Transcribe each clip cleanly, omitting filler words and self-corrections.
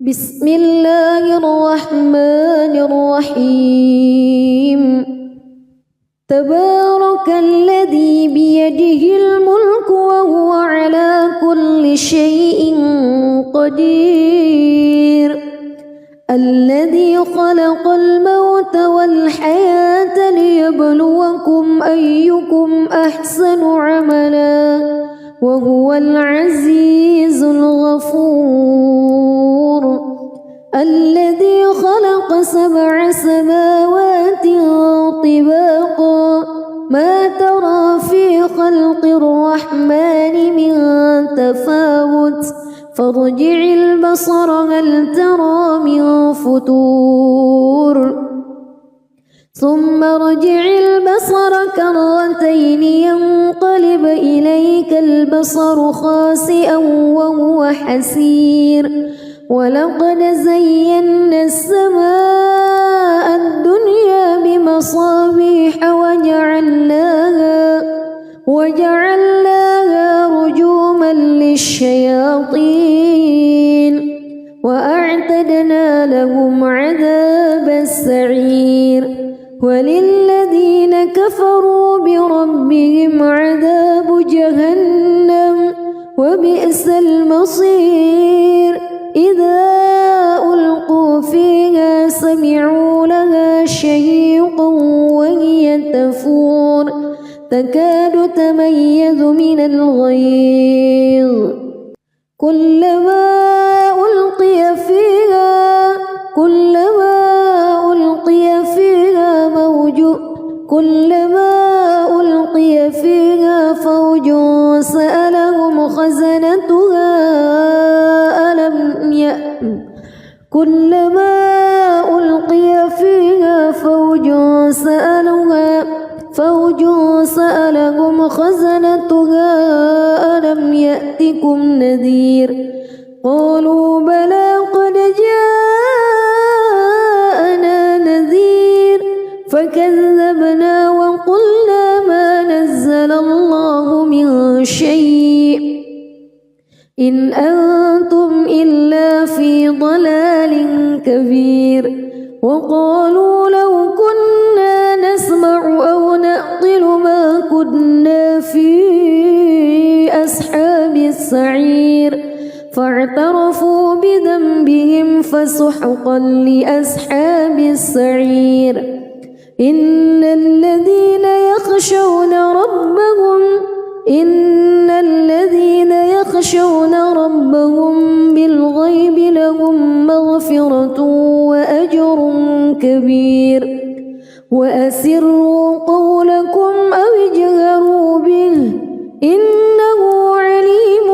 بسم الله الرحمن الرحيم تبارك الذي بيده الملك وهو على كل شيء قدير الذي خلق الموت والحياة ليبلوكم أيكم أحسن عملا وهو العزيز الغفور الذي خلق 7 سماوات طباقا ما ترى في خلق الرحمن من تفاوت فارجع البصر هل ترى من فتور ثم ارجع البصر كرتين ينقلب إليك البصر خاسئا وهو حسير ولقد زينا السماء الدنيا بمصابيح وجعلناها رجوما للشياطين وأعتدنا لهم عذاب السعير وللذين كفروا بربهم عذاب جهنم وبئس المصير إذا ألقوا فيها سمعوا لها شهيقا وهي تفور تكاد تميز من الغيظ كلما ألقي فيها فوج سألهم خزنتها ألم يأتكم نذير قالوا بلى قد جاءنا نذير فكذبنا وقلنا ما نزل الله من شيء إن أنتم إلا في ضلال كبير وقالوا لو كنا نسمع أو نعقل ما كنا في أصحاب السعير فاعترفوا بذنبهم فسحقا لأصحاب السعير إن الذين يخشون ربهم بالغيب لهم مغفرة وأجر كبير وأسروا قولكم أو اجهروا به إنه عليم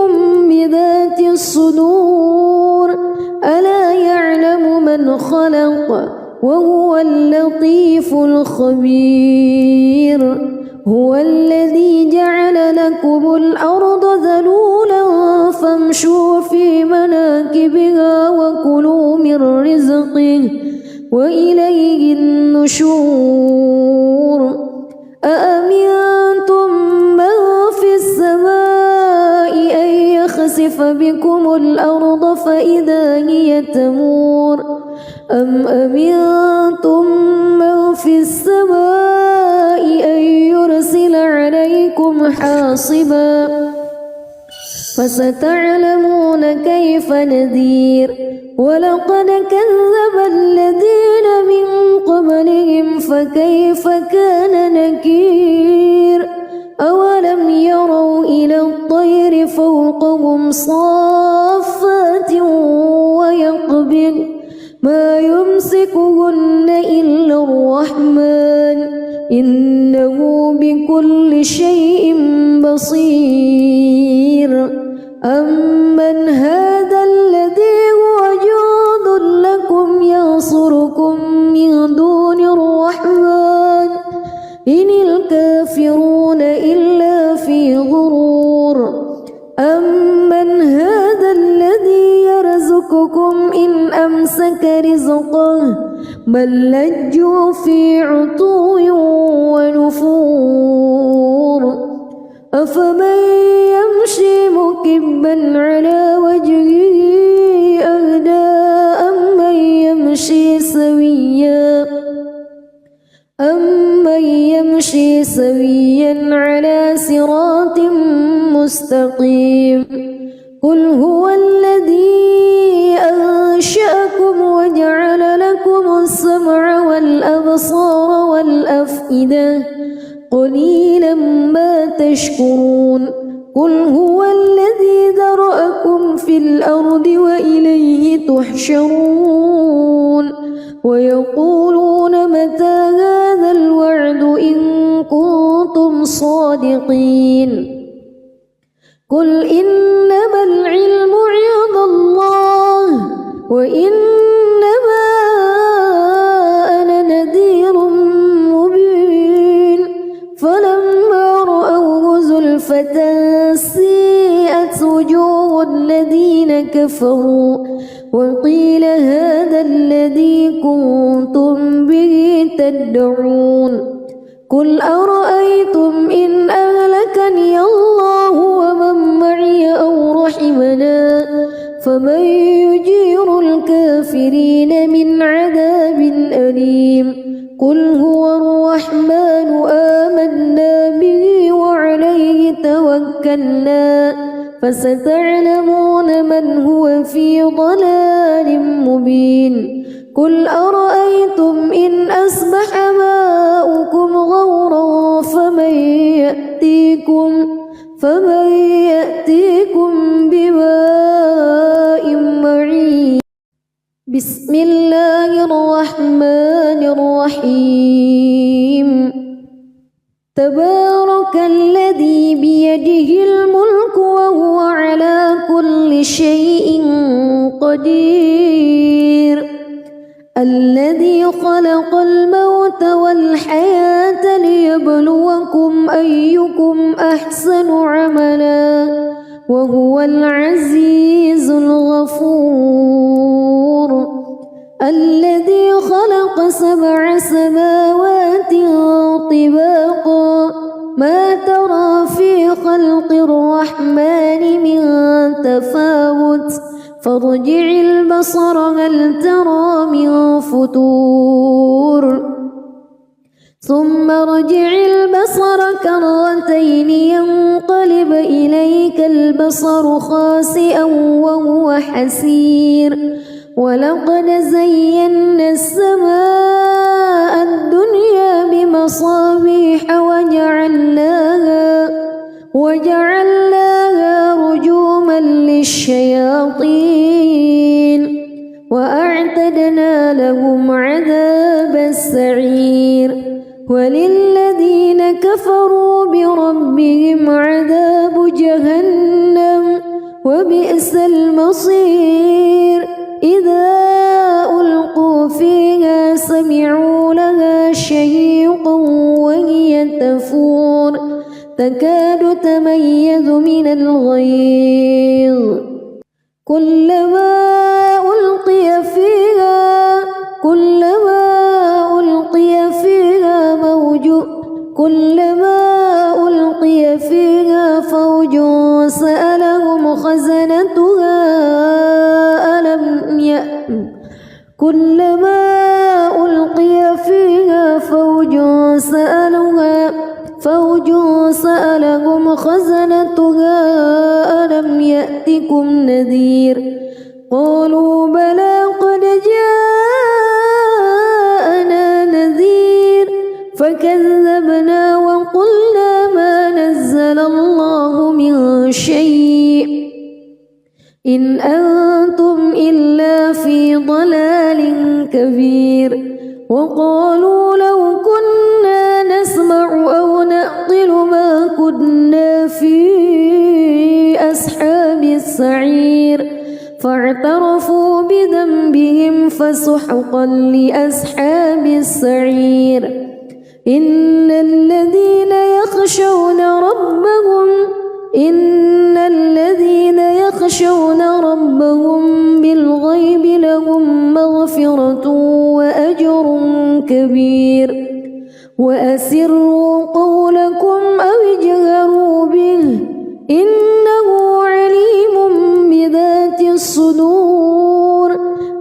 بذات الصدور ألا يعلم من خلق وهو اللطيف الخبير هو الذي جعل لكم الأرض ذلولا فامشوا في مناكبها وكلوا من رزقه وإليه النشور أأمنتم من في السماء أن يخسف بكم الأرض فإذا هي تمور أم أمنتم من في السماء أن يرسل عليكم حاصبا فستعلمون كيف نذير ولقد كذب الذين من قبلهم فكيف كان نكير أولم يروا إلى الطير فوقهم صافات ويقبض ما يمسكهن إلا الرحمن إنه بكل شيء بصير أمن هذا الذي هو جند لكم ينصركم من دون الرحمن إن الكافرون إلا في غرور أمن هذا الذي يرزقكم إن أمسك رزقه بل لجوا في عتو ونفور أفمن يمشي مكبا على وجهه أهدى سويا على صراط مستقيم قل هو الذي أنشأكم وجعل لكم السمع والأبصار والأفئدة قليلا ما تشكرون قل هو الذي ذرأكم في الأرض وإليه تحشرون ويقولون متى هذا الوعد إن كنتم صادقين قل إنما العلم عند الله وإنما أنا نذير مبين فلما رأوه زلفة سيئت وجوه الذين كفروا وقيل هذا الذي كنتم به تدعون قل أرأيتم إن أهلكني الله ومن معي أو رحمنا فمن يجير الكافرين من عذاب أليم قل هو الرحمن آمنا به وعليه توكلنا فستعلمون من هو في ضلال مبين قل أرأيتم إن أصبح ماؤكم غورا فمن يأتيكم بماء معين بسم الله الرحمن الرحيم تبارك الذي بيده الملك وهو على كل شيء قدير الذي خلق الموت والحياة ليبلوكم أيكم أحسن عملا وهو العزيز الغفور الذي خلق 7 سماوات طباقا ما ترى في خلق الرحمن من تفاوت فارجع البصر هل ترى من فتور ثم ارجع البصر كرتين ينقلب إليك البصر خاسئا وهو حسير ولقد زينا السماء الدنيا بمصابيح وجعلناها رجوما للشياطين وأعتدنا لهم عذاب السعير وللذين كفروا بربهم عذاب جهنم وبئس المصير إذا ألقوا فيها سمعوا لها شهيقا وهي تفور تكاد تميز من الغيظ كلما ألقي فيها فوج سألهم خزنتها كلما ألقي فيها فوج سألهم خزنتها ألم يأتكم نذير قالوا بلى قد جاءنا نذير فكذبنا وقلنا ما نزل الله من شيء إن أنتم إلا في ضلال كبير وقالوا لو كنا نسمع أو نعقل ما كنا في أصحاب السعير فاعترفوا بذنبهم فسحقا لأصحاب السعير إن الذين يخشون ربهم بالغيب لهم مغفرة وأجر كبير وأسروا قولكم أو اجهروا به إنه عليم بذات الصدور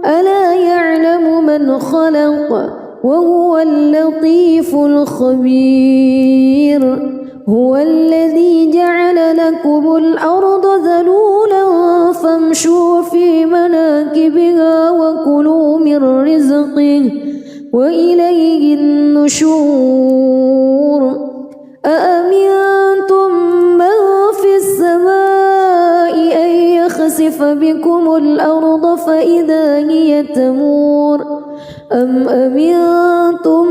ألا يعلم من خلق وهو اللطيف الخبير هو الذي جعل لكم الأرض ذلولا فامشوا في مناكبها وكلوا من رزقه وإليه النشور أأمنتم من في السماء أن يخسف بكم الأرض فإذا هي تمور أم أمنتم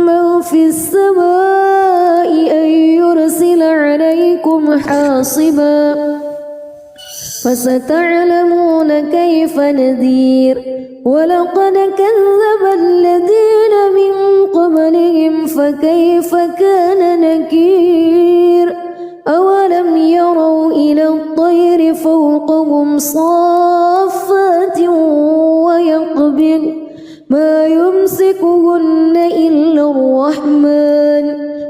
من في السماء أن يرسل عليكم حاصبا فستعلمون كيف نذير ولقد كذب الذين من قبلهم فكيف كان نكير أولم يروا إلى الطير فوقهم صافات ويقبض ما يمسكهن إلا الرحمن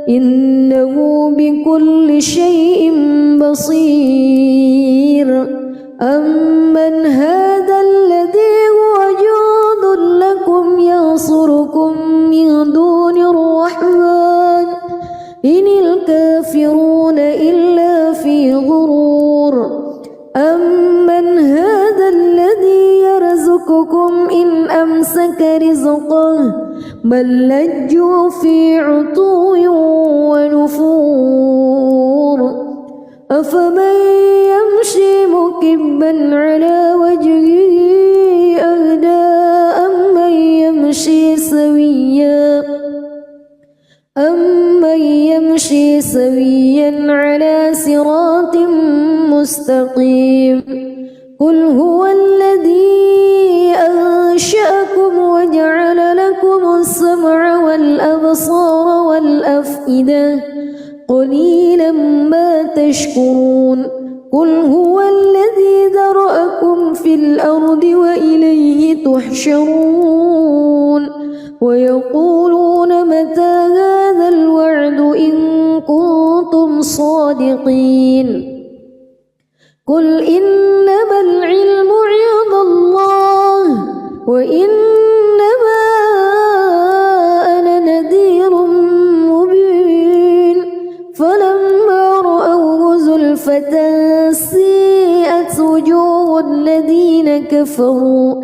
إنه بكل شيء بصير أمن هذا الذي هو جند لكم ينصركم من دون الرحمن إن الكافرون إلا في غرور أمن هذا الذي يرزقكم إن أمسك رزقه بل لجوا في عتو ونفور أفمن يمشي مكبا على وجهه أهدى أمن يمشي سويا على صراط مستقيم قل هو الذي أنشأكم وجعل لكم السمع والأبصار والأفئدة قليلا ما تشكرون قل هو الذي ذرأكم في الأرض وإليه تحشرون ويقولون متى هذا الوعد إن كنتم صادقين قل إنما العلم عند الله وإنما أنا نذير مبين فلما رأوه زلفة سيئت وجوه الذين كفروا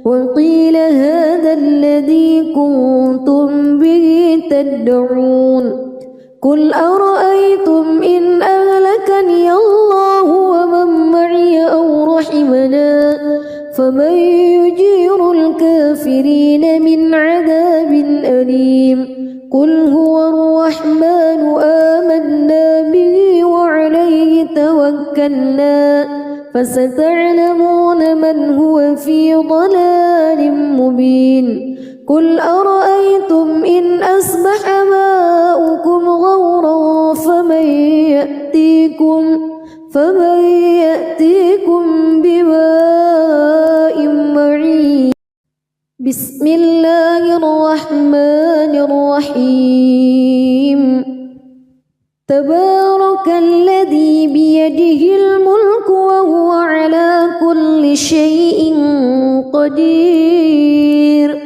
وقيل هذا الذي كنتم به تدعون قل أرأيتم إن أهلكني الله ومن معي أو رحمنا فمن يجير الكافرين من عذاب أليم قل هو الرحمن آمنا به وعليه توكلنا فستعلمون من هو في ضلال مبين قل أرأيتم إن أصبح ماؤكم غورا فمن يأتيكم بماء معين بسم الله الرحمن الرحيم تبارك الذي بيده الملك وهو على كل شيء قدير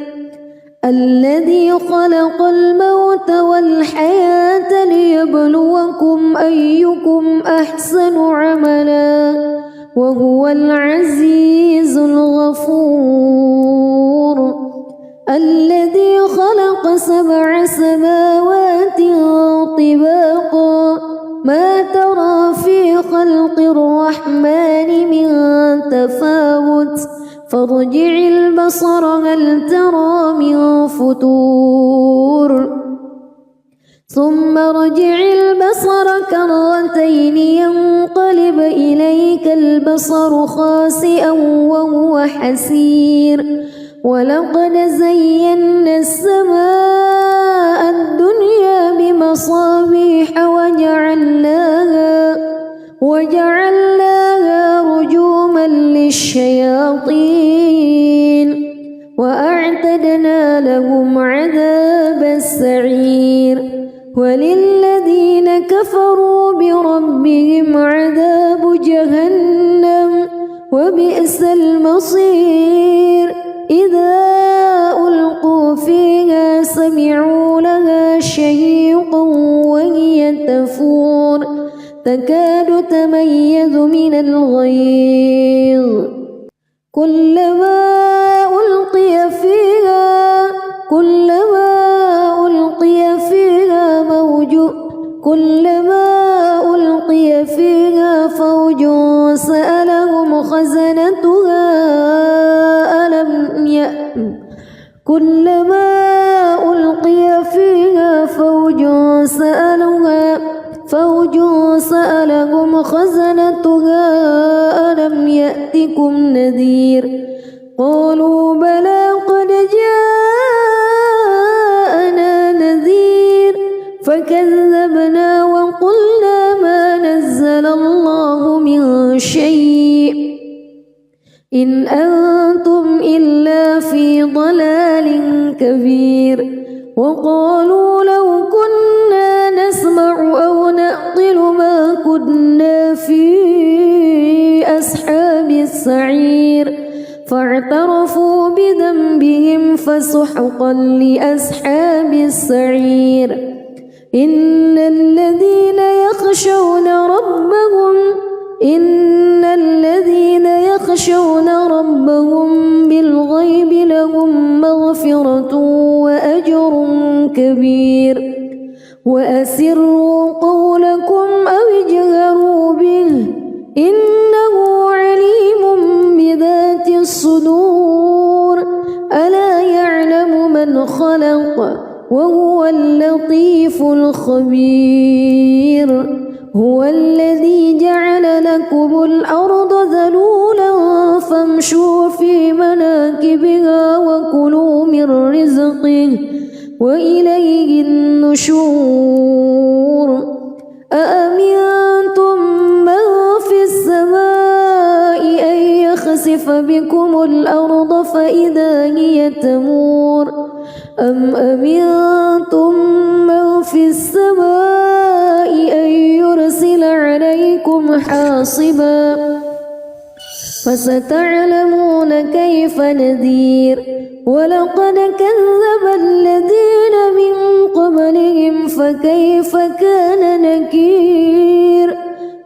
الذي خلق الموت والحياة ليبلوكم أيكم أحسن عملا وهو العزيز الغفور الذي خلق 7 سماوات طباقا ما ترى في خلق الرحمن من تفاوت فارجع البصر هل ترى من فتور ثم ارجع البصر كرتين ينقلب إليك البصر خاسئا وهو حسير ولقد زينا السماء الدنيا بمصابيح وجعلناها رجوما للشياطين وأعتدنا لهم عذاب السعير وللذين كفروا بربهم عذاب جهنم وبئس المصير إذا ألقوا فيها الغيظ كلما ألقي فيها فوج سألهم خزنتها ألم يأتكم نذير قالوا بلى قد جاءنا نذير فكذبنا وقلنا ما نزل الله من شيء إن أنتم إلا في ضلال كبير وقالوا لو كنا نسمع أو نعقل ما كنا في أصحاب السعير فاعترفوا بذنبهم فسحقا لأصحاب السعير إن الذين يخشون ربهم بالغيب لهم مغفرة وأجر كبير وأسروا قولكم أو اجهروا به إنه عليم بذات الصدور ألا يعلم من خلق وهو اللطيف الخبير هو الذي جعل لكم الأرض ذلولا فامشوا في مناكبها وكلوا من رزقه وإليه النشور أأمنتم من في السماء أن يخسف بكم الأرض فإذا هي تمور أم أمنتم من في السماء أن يرسل عليكم حاصبا فستعلمون كيف نذير ولقد كذب الذين من قبلهم فكيف كان نكير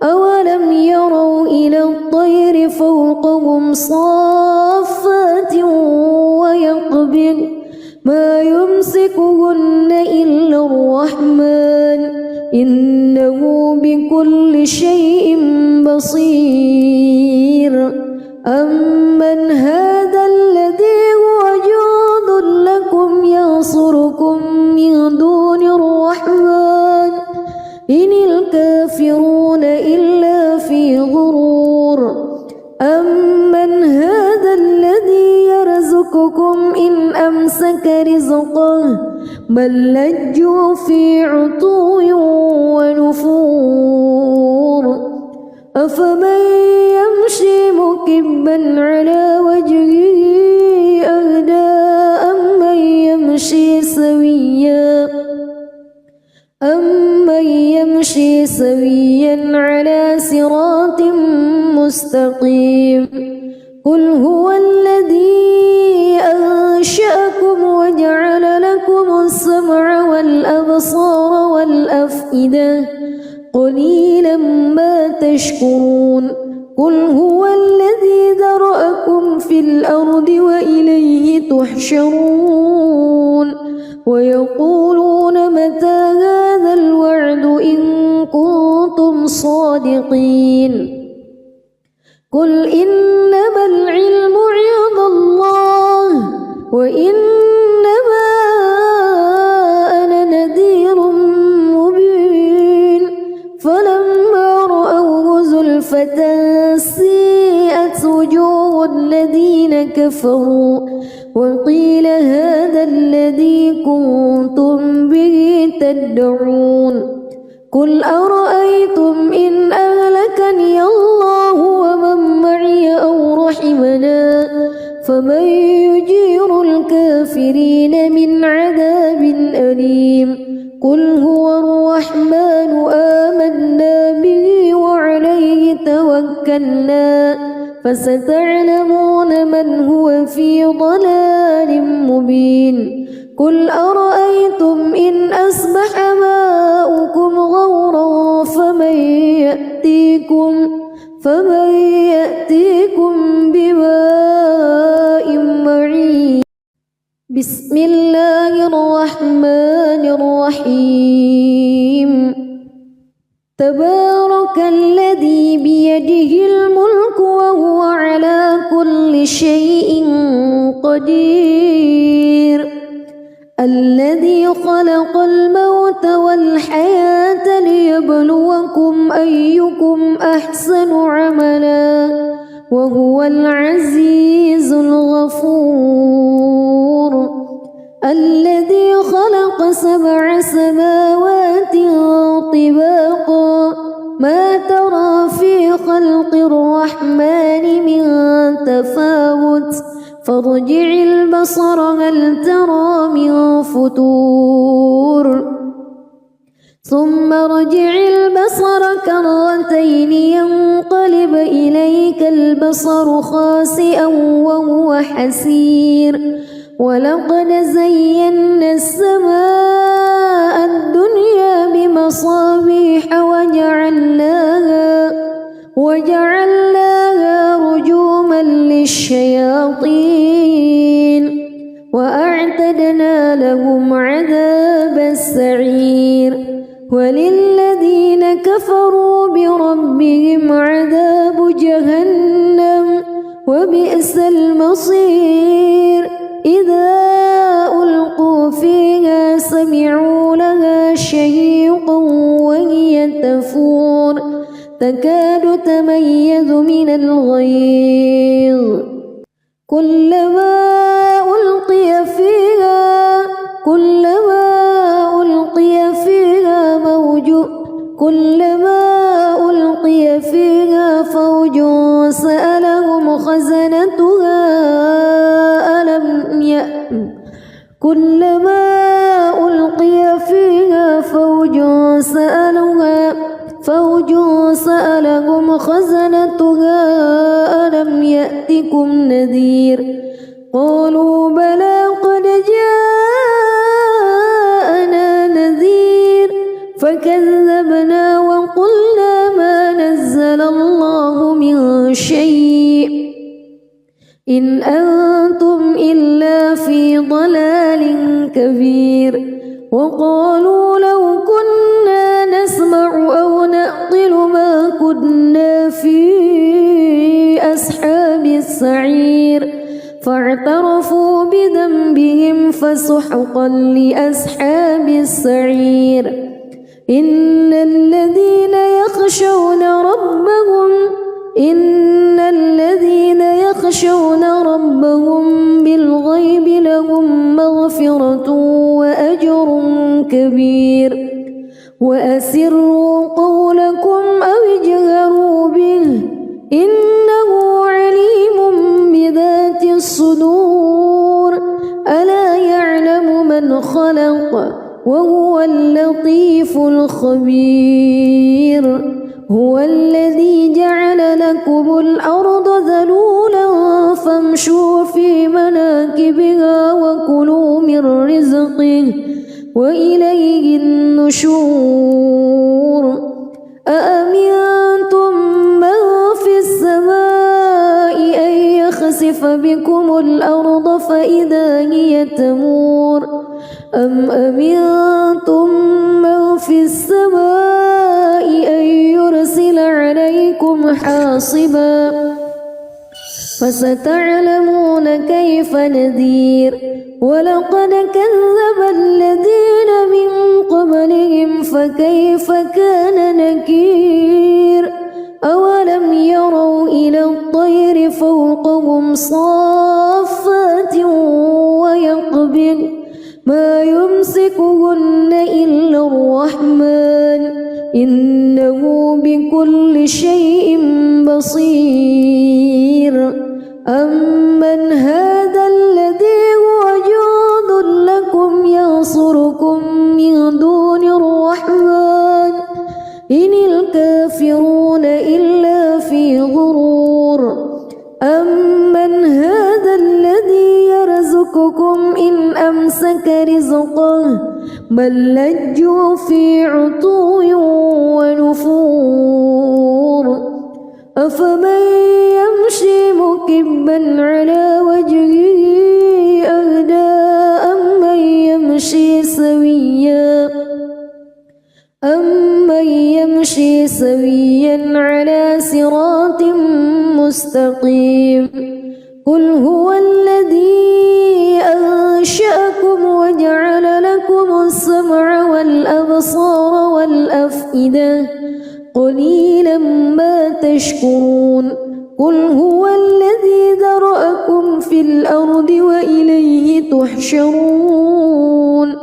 أولم يروا إلى الطير فوقهم صافات ويقبض ما يمسكهن إلا الرحمن إنه بكل شيء بصير أمن هذا الذي هو جند لكم ينصركم من دون الرحمن إن الكافرون إلا في غرور أمن هذا الذي يرزقكم إن أمسك رزقه بل لجوا في عتو ونفور أفمن يمشي مكبا على وجهه أهدى أمن يمشي سويا على صراط مستقيم قل هو الذي أنشأكم وجعل لكم السمع والأبصار والأفئدة قليلا ما تشكرون قل هو الذي ذرأكم في الأرض وإليه تحشرون ويقولون متى هذا الوعد إن كنتم صادقين قل إنما العلم عند الله وإنما أنا نذير مبين فلما رأوه زلفة سيئت وجوه الذين كفروا وقيل هذا الذي كنتم به تدعون قل أرأيتم إن أهلكني الله ومن معي أو رحمنا فمن يجير الكافرين من عذاب أليم قل هو الرحمن آمنا به وعليه توكلنا فستعلمون من هو في ضلال مبين قل أرأيتم إن أصبح ماؤكم غورا فمن يأتيكم بماء معين بسم الله الرحمن الرحيم تبارك الذي بيده الملك وهو على كل شيء قدير الذي خلق الموت والحياة ليبلوكم أيكم أحسن عملا وهو العزيز الغفور الذي خلق 7 سماوات طباقا ما ترى في خلق الرحمن من تفاوت فارجع البصر هل ترى من فتور ثم ارجع البصر كرتين ينقلب إليك البصر خاسئا وهو حسير ولقد زينا السماء الدنيا بمصابيح وجعلناها رجوما للشياطين وأعتدنا لهم عذاب السعير وللذين كفروا بربهم عذاب جهنم وبئس المصير إذا ألقوا فيها سمعوا لها شهيقا وهي تفور تكاد تميز من الغيظ كلما ألقي فيها فوج سألهم خزنتها كلما ألقي فيها فوج سألهم خزنتها ألم يأتكم نذير قالوا بلى قد جاءنا نذير فكذبنا وقلنا ما نزل الله من شيء إن أنتم إلا في ضلال كبير وقالوا لو كنا نسمع أو نعقل ما كنا في أصحاب السعير فاعترفوا بذنبهم فسحقا لأصحاب السعير إن الذين يخشون ربهم بالغيب لهم مغفرة وأجر كبير وأسروا قولكم أو اجهروا به إنه عليم بذات الصدور ألا يعلم من خلق وهو اللطيف الخبير هو الذي جعل لكم الأرض ذلولا فامشوا في مناكبها وكلوا من رزقه وإليه النشور أأمنتم من في السماء أن يخسف بكم الأرض فإذا هي تمور أم أمنتم من في السماء أن يرسل عليكم حاصبا فستعلمون كيف نذير ولقد كذب الذين من قبلهم فكيف كان نكير أولم يروا إلى الطير فوقهم صافات ويقبض ما يمسكهن إلا الرحمن إنه بكل شيء بصير أمن هذا الذي هو جند لكم ينصركم من دون الرحمن إن الكافرون إلا في غرور أمن هذا الذي يرزقكم إن أمسك رزقه بل لجوا في عتو ونفور أفمن يمشي مكبا على وجهه أهدى أمن يمشي سويا على صراط مستقيم قل هو الذي أنشأكم وجعل لكم السمع والأبصار والأفئدة قليلا ما تشكرون قل هو الذي ذرأكم في الأرض وإليه تحشرون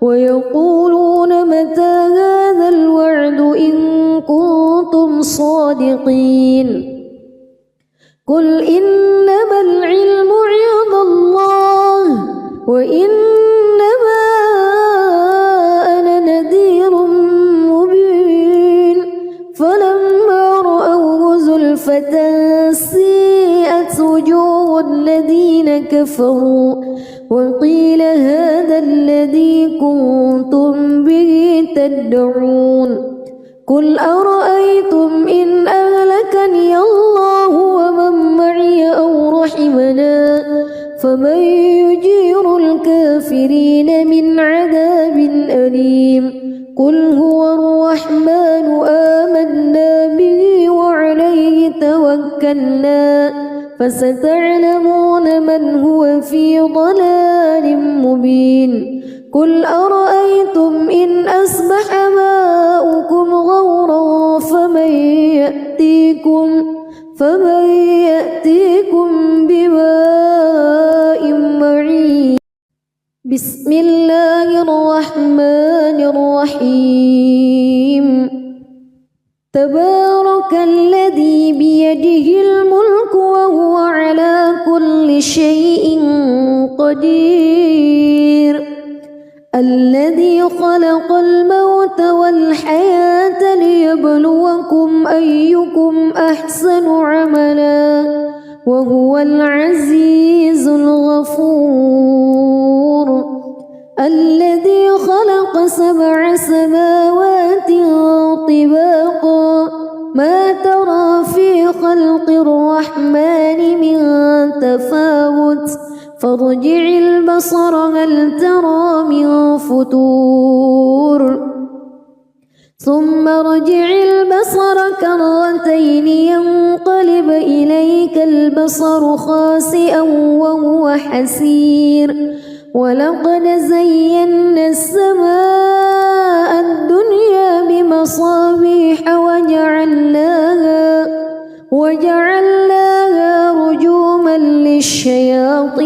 ويقولون متى هذا الوعد إن كنتم صادقين قل إنما العلم عند الله وإنما أنا نذير مبين فلما رأوه زلفة سيئت وجوه الذين كفروا وقيل هذا الذي كنتم به تدعون قل أرأيتم إن أهلكني الله ومن معي أو رحمنا فمن يجير الكافرين من عذاب أليم قل هو الرحمن آمنا به وعليه توكلنا فستعلمون من هو في ضلال مبين قل أرأيتم إن أصبح ماؤكم غورا فمن يأتيكم بماء معين بسم الله الرحمن الرحيم تبارك الذي بيده الملك وهو على كل شيء قدير الذي خلق الموت والحياة ليبلوكم أيكم أحسن عملا وهو العزيز الغفور الذي خلق 7 سماوات طباقا ما ترى في خلق الرحمن من تفاوت فارجع البصر هل ترى من فطور ثم ارجع البصر كرتين ينقلب إليك البصر خاسئا وهو حسير ولقد زينا السماء الدنيا بمصابيح وجعلناها رجوما للشياطين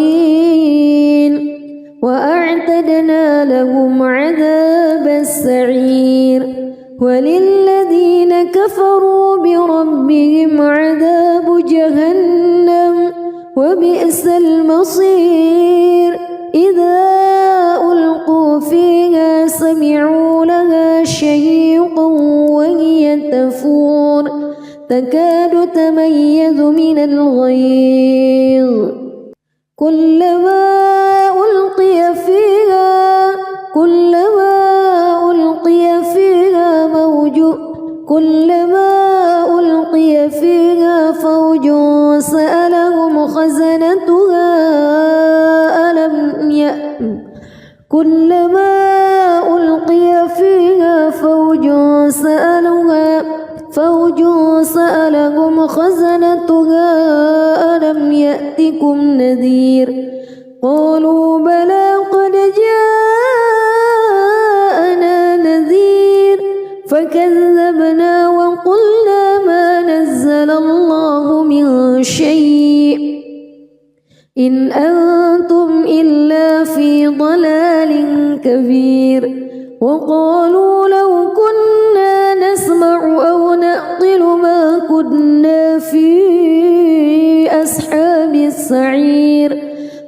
وأعتدنا لهم عذاب السعير وللذين كفروا بربهم عذاب جهنم وبئس المصير إذا ألقوا فيها سمعوا لها شهيقا وهي تفور تكاد تميز من الغيظ كلما ألقي فيها فوج سألهم خزنتها كلما ألقي فيها فوج سألهم خزنتها ألم يأتكم نذير قالوا بلى قد جاءنا نذير فكذبنا وقلنا ما نزل الله من شيء إن أنتم إلا في ضلال كبير وقالوا لو كنا نسمع أو نعقل ما كنا في أصحاب السعير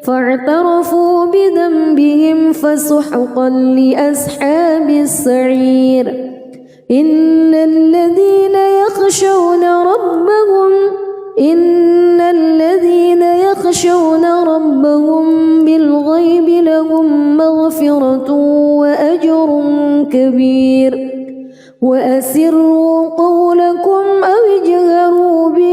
فاعترفوا بذنبهم فسحقا لأصحاب السعير إن الذين يخشون ربهم بالغيب لهم مغفرة وأجر كبير وأسروا قولكم أو اجهروا به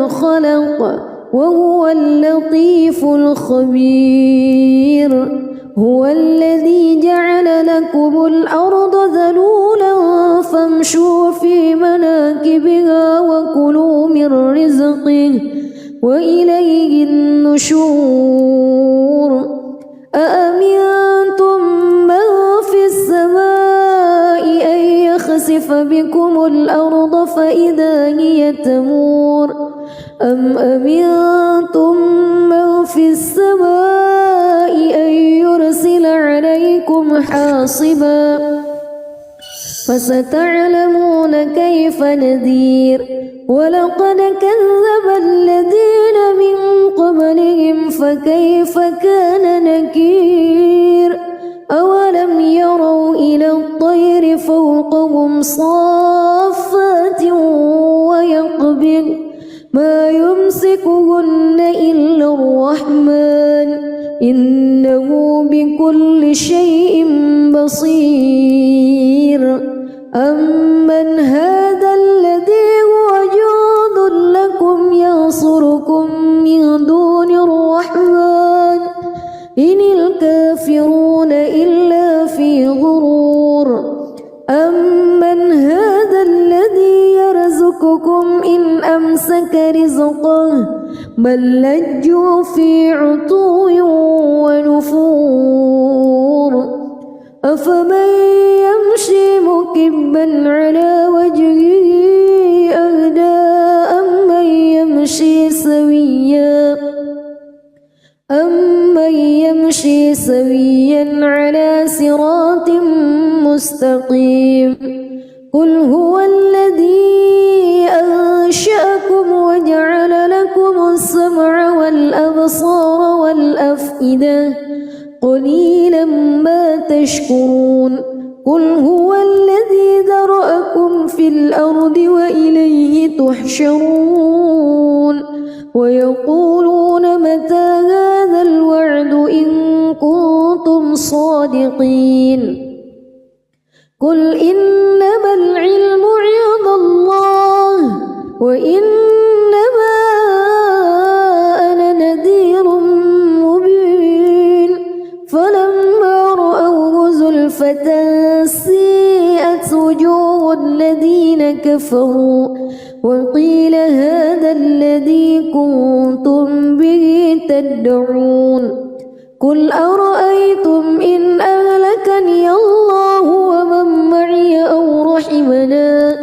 من خلق وهو اللطيف الخبير هو الذي جعل لكم الأرض ذلولا فامشوا في مناكبها وكلوا من رزقه وإليه النشور أأمنتم من في السماء أن يخسف بكم الأرض فإذا هي تمور أم أمنتم من في السماء أن يرسل عليكم حاصبا فستعلمون كيف نذير ولقد كذب الذين من قبلهم فكيف كان نكير أولم يروا إلى الطير فوقهم صافات ويقبض ما يمسكهن إلا الرحمن إنه بكل شيء بصير أمن هذا الذي هو جند لكم ينصركم من دون الرحمن إن الكافرون إلا في غرور أمن هذا الذي يرزقكم إن أمسك رزقه بل لجوا في عتو ونفور أفمن يمشي مكبا على وجهه أهدى أمن يمشي سويا على صراط مستقيم قل هو الذي أنشأكم وجعل لكم السمع والأبصار والأفئدة قليلا ما تشكرون قل هو الذي ذرأكم في الأرض وإليه تحشرون ويقولون متى هذا الوعد إن كنتم صادقين قل إنما العلم عند الله وإنما أنا نذير مبين فلما رأوه زلفة سيئت وجوه الذين كفروا وقيل هذا الذي كنتم به تدعون قل أرأيتم إن أهلكني الله ومن معي أو رحمنا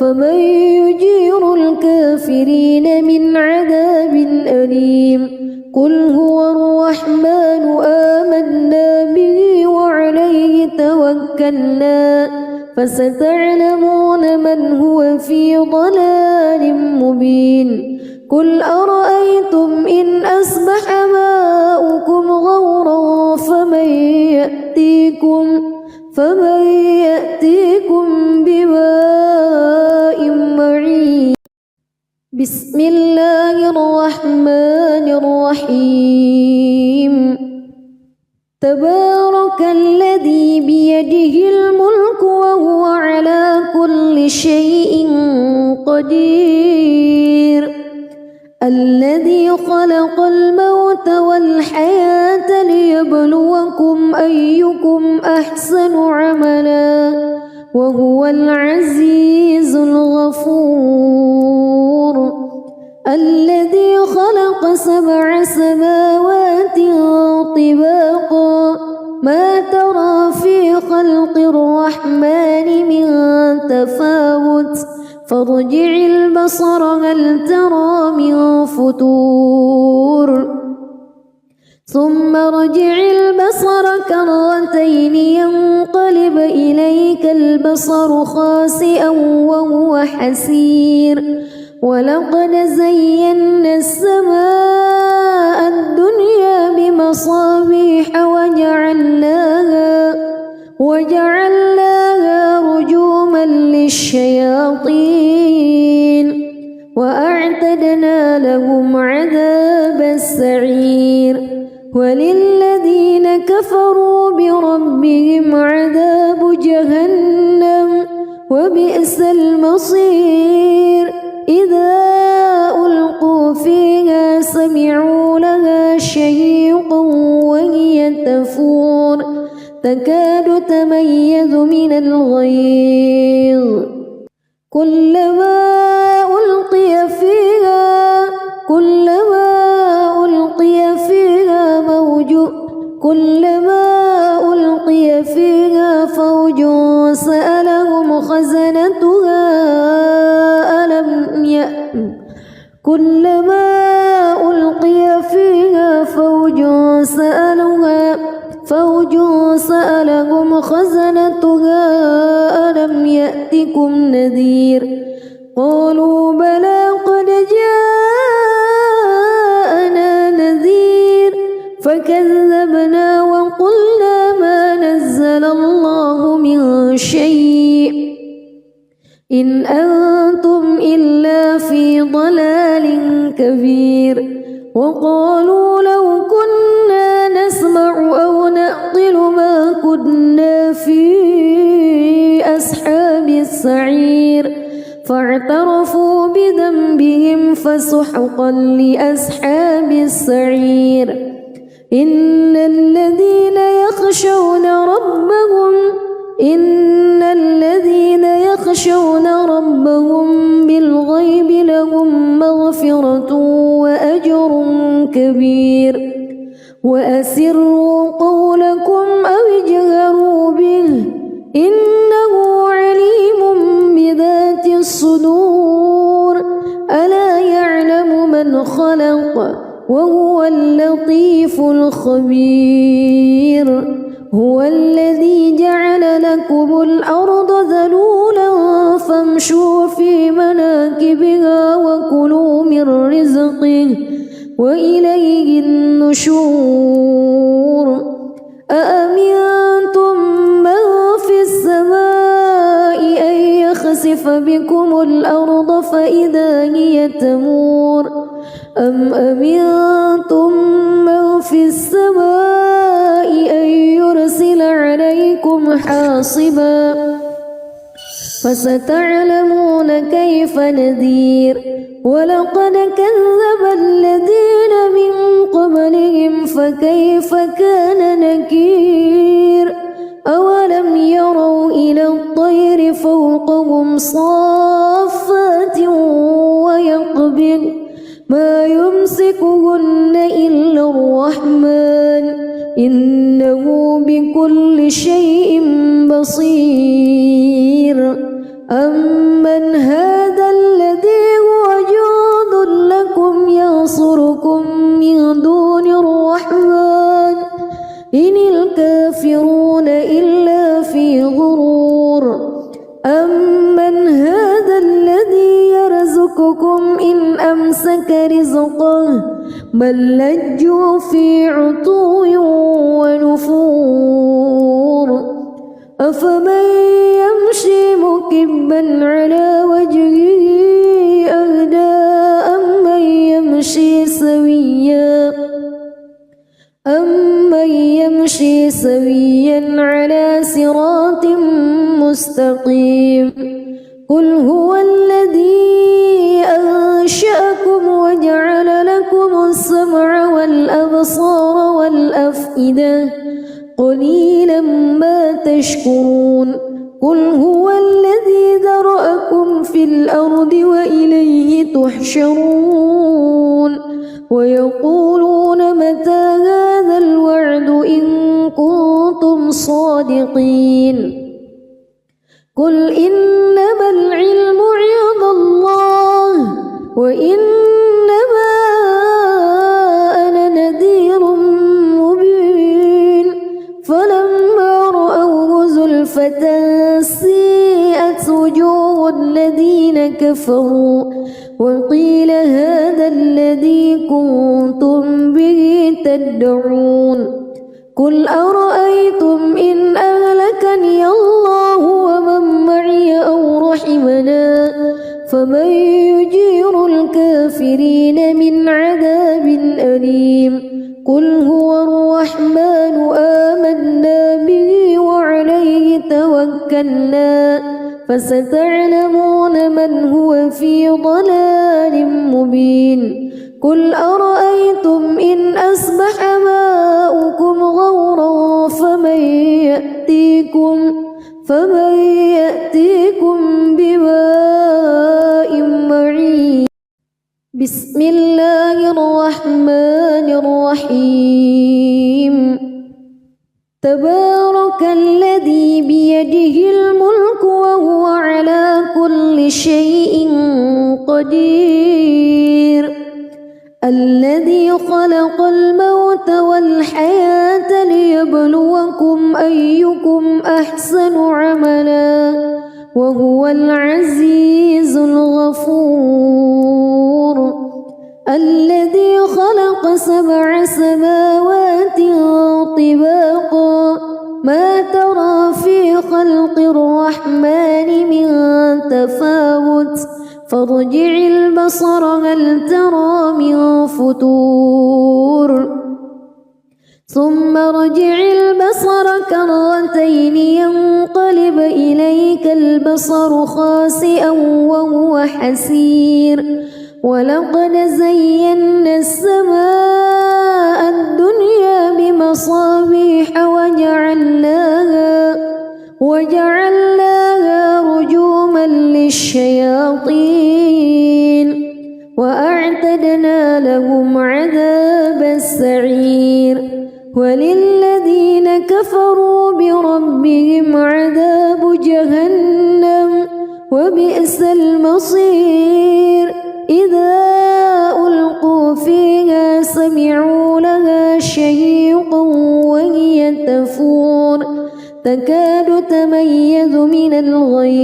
فمن يجير الكافرين من عذاب أليم قل هو الرحمن آمنا به وعليه توكلنا فستعلمون من هو في ضلال مبين قل أرأيتم إن أصبح ماؤكم غورا فمن يأتيكم بماء معين بسم الله الرحمن الرحيم تبارك الذي بيده الملك وهو على كل شيء قدير الذي خلق الموت والحياة ليبلوكم أيكم أحسن عملا وهو العزيز الغفور الذي خلق 7 سماوات طباقا ما ترى في خلق الرحمن من تفاوت فارجع البصر هل ترى من فتور ثم ارجع البصر كرتين ينقلب إليك البصر خاسئا وهو حسير ولقد زينا السماء الدنيا بمصابيح وجعلناها رجوما للشياطين وأعتدنا لهم عذاب السعير وللذين كفروا بربهم عذاب جهنم وبئس المصير إذا ألقوا من الغيظ كلما ألقي فيها فوج سألهم خزنتها ألم يأتكم نذير قالوا بلى قد جاءنا نذير فكذبنا وقلنا ما نزل الله من شيء إن أنتم إلا في ضلال كبير وقالوا لو كنا نسمع أو نعقل ما كنا في أصحاب السعير فاعترفوا بذنبهم فسحقا لأصحاب السعير إن الذين يخشون ربهم بالغيب لهم مغفرة وأجر كبير وأسروا قولكم أو اجهروا به إنه عليم بذات الصدور ألا يعلم من خلق وهو اللطيف الخبير هو الذي جعل لكم الأرض ذلولا فامشوا في مناكبها وكلوا من رزقه وإليه النشور أأمنتم من في السماء أن يخسف بكم الأرض فإذا هي تمور أم أمنتم من في السماء أن يرسل عليكم حاصبا فستعلمون كيف نذير ولقد كذب الذين من قبلهم فكيف كان نكير أولم يروا إلى الطير فوقهم صافات ويقبض ما يمسكهن إلا الرحمن إنه بكل شيء بصير أمن هذا الذي هو جند لكم ينصركم من دون الرحمن إن الكافرون إلا في غرور أمن هذا الذي يرزقكم إن أمسك رزقه بل لجوا في عتو ونفور أفمن يمشي مكبا على وجهه أهدى أمن يمشي سويا على صراط مستقيم قل هو الذي أنشأكم وجعل لكم السمع والأبصار والأفئدة قليلا ما تشكرون قل هو الذي ذرأكم في الأرض وإليه تحشرون ويقولون متى هذا الوعد إن كنتم صادقين قل إنما العلم عند الله وإنما أنا نذير مبين فلما رأوه زلفة سيئت وجوه الذين كفروا وقيل هذا الذي كنتم به تدعون قل أرأيتم إن أهلكني الله ومن معي أو رحمنا فمن يجير الكافرين من عذاب أليم قل هو الرحمن آمنا به وعليه توكلنا فستعلمون من هو في ضلال مبين قل أرأيتم إن أصبح ماؤكم غورا فمن يأتيكم بماء معين بسم الله الرحمن الرحيم تبارك الذي بيده الملك وهو على كل شيء قدير الذي خلق الموت والحياة ليبلوكم أيكم أحسن عملا وهو العزيز الغفور الذي خلق 7 سماوات طباقا ما ترى في خلق الرحمن من تفاوت فارجع البصر هل ترى من فتور ثم ارجع البصر كرتين ينقلب إليك البصر خاسئا وهو حسير ولقد زينا السماء الدنيا بمصابيح وجعلناها رجوما للشياطين وأعتدنا لهم عذاب السعير وللذين كفروا بربهم عذاب جهنم وبئس المصير إذا ألقوا فيها سمعوا لها شهيقا وهي تفور تكاد تميز من الغيظ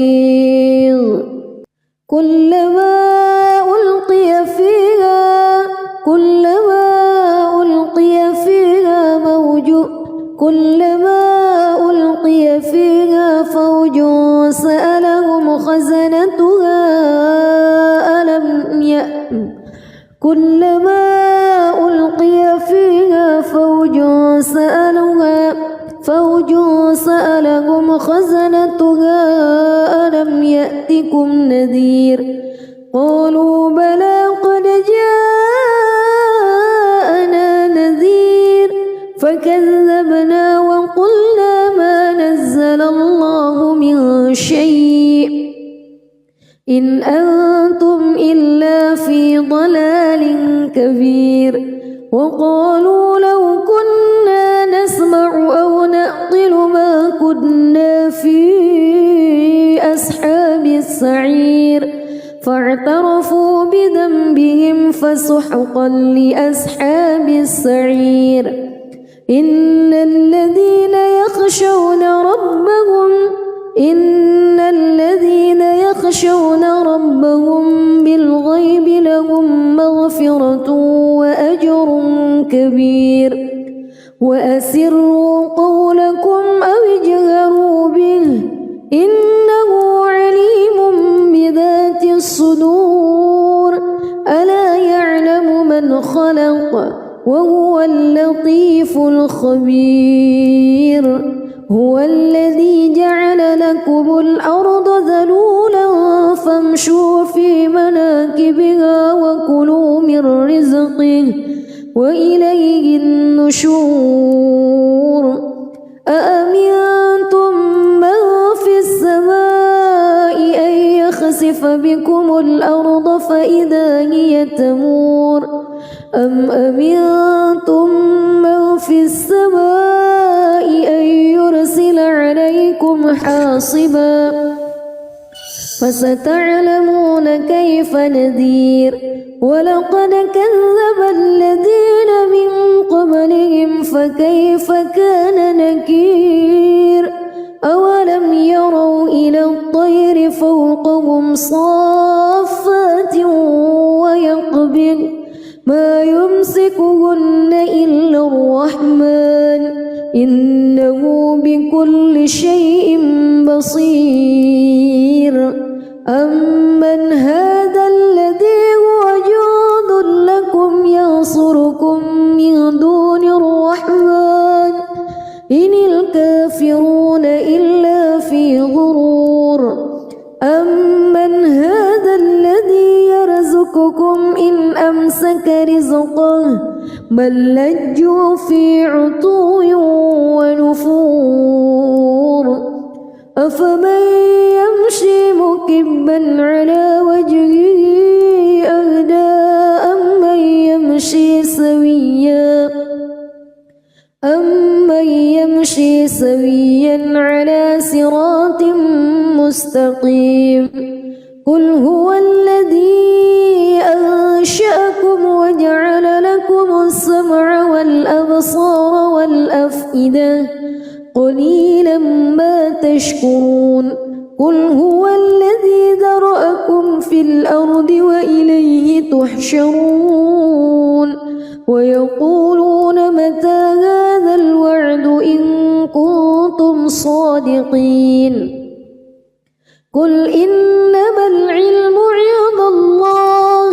كلما ألقي فيها فوج سألهم خزنتها ألم يأتكم نذير قالوا بلى قد جاءنا نذير فكذبنا وقلنا ما نزل الله من شيء إن أنتم إلا في ضلال كبير وقالوا لو كنا نسمع أو نعقل ما كنا في أصحاب السعير فاعترفوا بذنبهم فسحقا لأصحاب السعير إن الذين يخشون ربهم بالغيب لهم مغفرة وأجر كبير وأسروا قولكم أو اجهروا به إنه عليم بذات الصدور ألا يعلم من خلق وهو اللطيف الخبير هو الذي جعل لكم الأرض ذلولا فامشوا في مناكبها وكلوا من رزقه وإليه النشور أأمنتم من في السماء أن يخسف بكم الأرض فإذا هي تمور أم أمنتم من في السماء أن يرسل عليكم حاصبا فستعلمون كيف نذير ولقد كذب الذين من قبلهم فكيف كان نكير أولم يروا إلى الطير فوقهم صافات ويقبض ما يمسكهن إلا الرحمن إنه بكل شيء بصير أمن هذا الذي هو جند لكم ينصركم من دون الرحمن إن الكافرون إلا في غرور أمن هذا الذي يرزقكم إن أمسك رزقه بل لجوا في عتو ونفور أفمن يمشي مكبا على وجهه أهدى أمن يمشي سويا على صراط مستقيم قل هو الذي أنشأكم وجعل لكم السمع والأبصار والأفئدة قليلا ما تشكرون قل هو الذي ذرأكم في الأرض وإليه تحشرون ويقولون متى هذا الوعد إن كنتم صادقين قل إنما العلم عند الله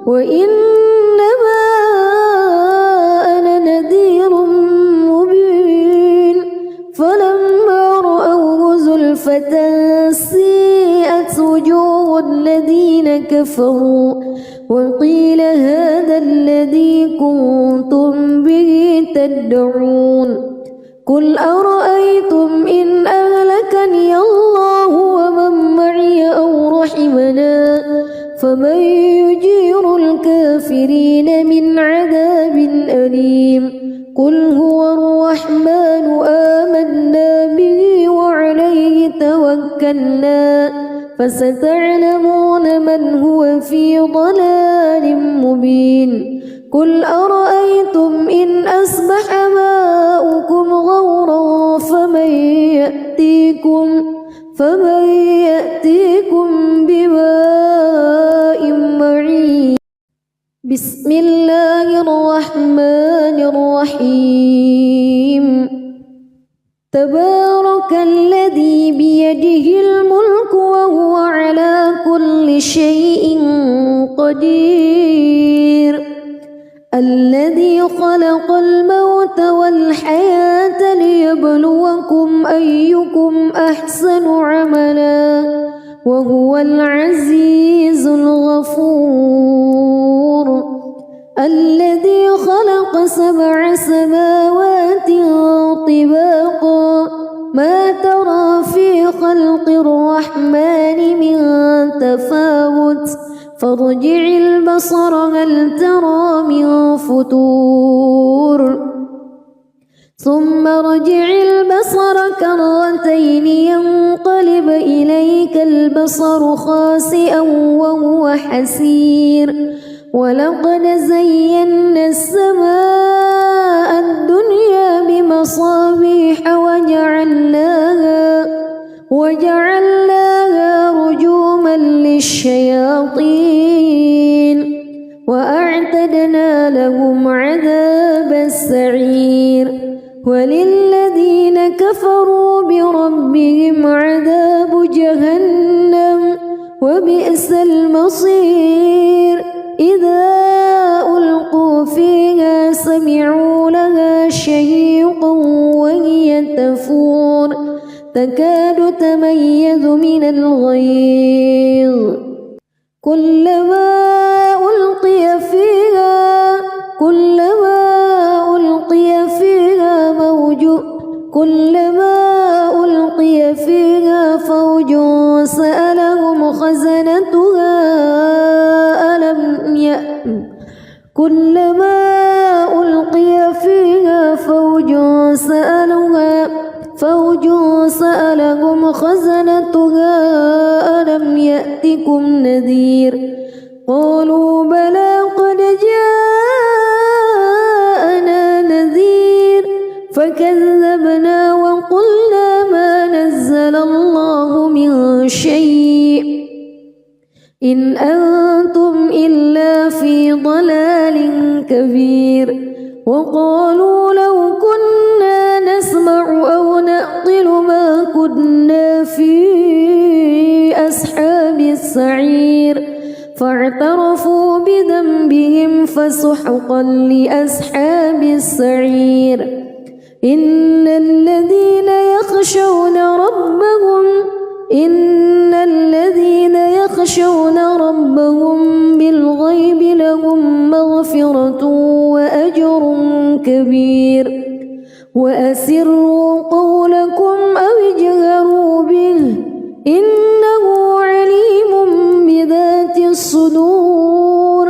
وإنما أنا نذير مبين فلما رأوه زلفة سيئت وجوه الذين كفروا وقيل هذا الذي كنتم به تدعون قل أرأيتم إن أهلكني الله ومن معي أو رحمنا فمن يجير الكافرين من عذاب أليم قل هو الرحمن آمنا به وعليه توكلنا فستعلمون من هو في ضلال مبين قل أرأيتم إن أصبح ماؤكم غورا فمن يأتيكم بماء معين بسم الله الرحمن الرحيم تبارك الذي بيده الملك وهو على كل شيء قدير الذي خلق الموت والحياة ليبلوكم أيكم أحسن عملا وهو العزيز الغفور الذي خلق 7 سماوات طباقا ما ترى في خلق الرحمن من تفاوت فارجع البصر هل ترى من فتور ثم ارجع البصر كرتين ينقلب إليك البصر خاسئا وهو حسير ولقد زينا السماء الدنيا بمصابيح وجعلناها رجوما للشياطين وأعتدنا لهم عذاب السعير وللذين كفروا بربهم عذاب جهنم وبئس المصير إذا ألقوا فيها سمعوا لها شهيقا وهي تفور تكاد تميز من الغيظ كلما ألقي فيها فوج سألهم خزنتها ألم يأتكم نذير قالوا بلى قد جاءنا نذير فكذبنا وقلنا ما نزل الله من شيء إن أنتم إلا في ضلال كبير وقالوا لو كنا نسمع أو نعقل ما كنا في أصحاب السعير فاعترفوا بذنبهم فسحقا لأصحاب السعير إن الذين يخشون ربهم بالغيب لهم مغفرة وأجر كبير وأسروا قولكم أو اجهروا به إنه عليم بذات الصدور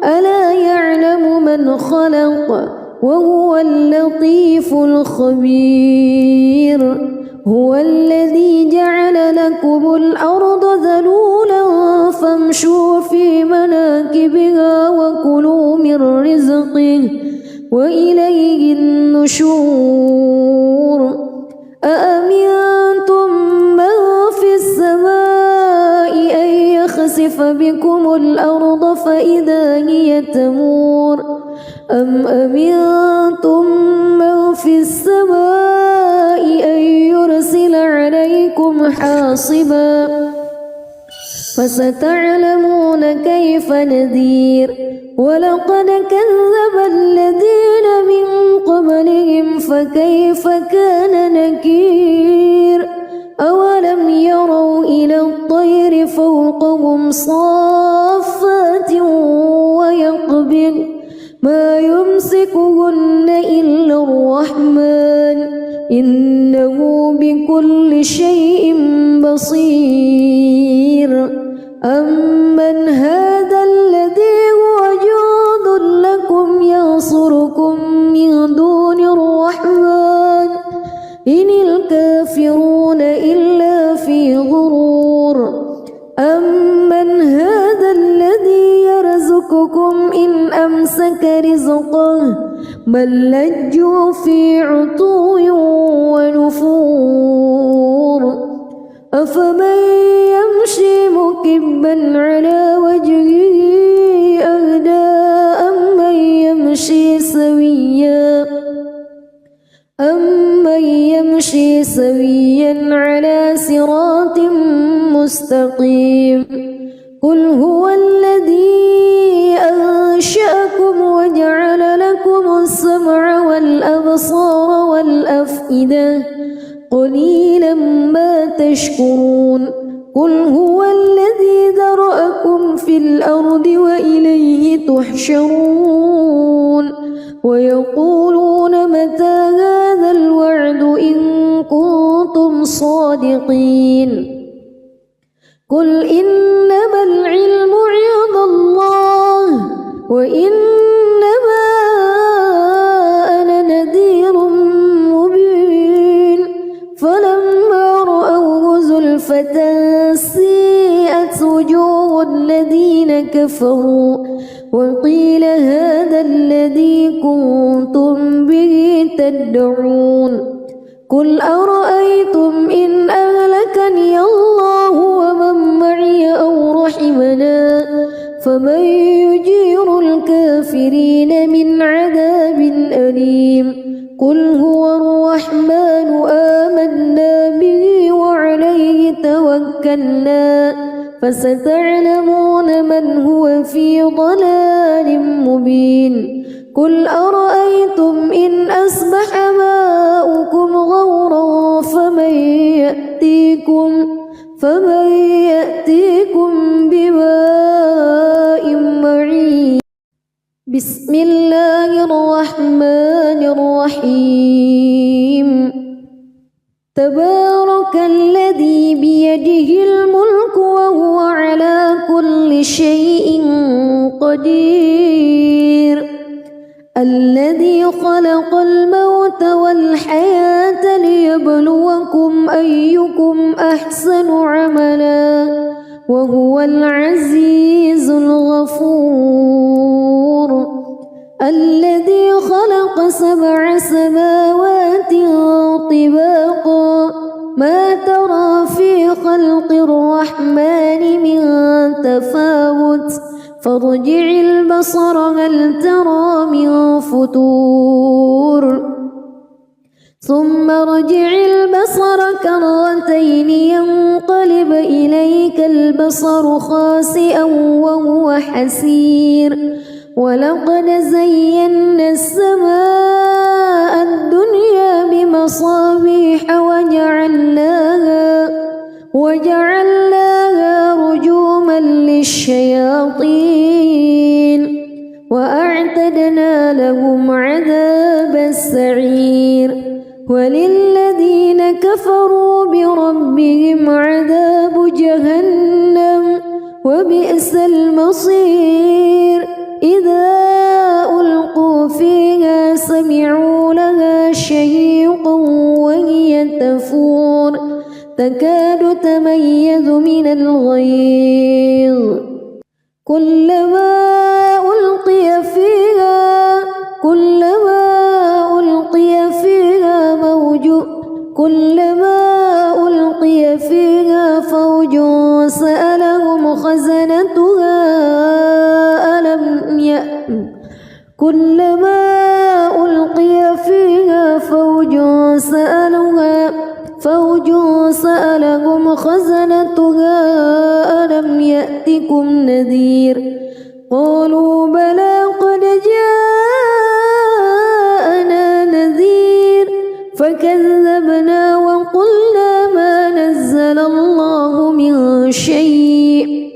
ألا يعلم من خلق وهو اللطيف الخبير هو الذي جعل لكم الأرض ذلولا فامشوا في مناكبها وكلوا من رزقه وإليه النشور أأمنتم من في السماء أن يخسف بكم الأرض فإذا هي تمور أم أمنتم من في السماء أن يرسل عليكم حاصبا فستعلمون كيف نذير ولقد كذب الذين من قبلهم فكيف كان نكير أولم يروا إلى الطير فوقهم صافات ويقبض ما يمسكهن إلا الرحمن إنه بكل شيء بصير أمن هذا الذي هو جند لكم ينصركم من دون الرحمن إن الكافرون إلا في غرور أمن هذا الذي يرزقكم إن أمسك رزقه بل لجوا في عتو ونفور أفمن يمشي مكبا على وجهه أهدى أمن يمشي سويا على صراط مستقيم قل هو الذي أنشأكم وجعل لكم السمع والأبصار والأفئدة قليلا ما تشكرون قل هو الذي ذرأكم في الأرض وإليه تحشرون ويقولون متى هذا الوعد إن كنتم صادقين قل إنما العلم عند الله وإنما أنا نذير مبين فلما رأوه زلفة سيئت وجوه الذين كفروا وقيل هذا الذي كنتم به تدعون قل أرأيتم إن أهلكني الله ومن معي أو رحمنا فمن يجير الكافرين من عذاب أليم قل هو الرحمن آمنا به وعليه توكلنا فستعلمون من هو في ضلال مبين قل أرأيتم إن أصبح ماؤكم غورا فمن يأتيكم بماء معين بسم الله الرحمن الرحيم تبارك الذي بيده الملك وهو على كل شيء قدير الذي خلق الموت والحياة ليبلوكم أيكم أحسن عملا وهو العزيز الغفور الذي خلق 7 سماوات طباقا ما ترى في خلق الرحمن من تفاوت فارجع البصر هل ترى من فتور ثم ارجع البصر كرتين ينقلب إليك البصر خاسئا وهو حسير ولقد زينا السماء الدنيا بمصابيح وجعلناها رجوما للشياطين وأعتدنا لهم عذاب السعير وللذين كفروا بربهم عذاب وبئس المصير إذا ألقوا فيها سمعوا لها شهيقا وهي تفور تكاد تميز من الغيظ كلما ألقي فيها فوج سألهم خزنتها ألم يأتكم نذير قالوا بلى قد جاءنا نذير فكذبنا وقلنا ما نزل الله من شيء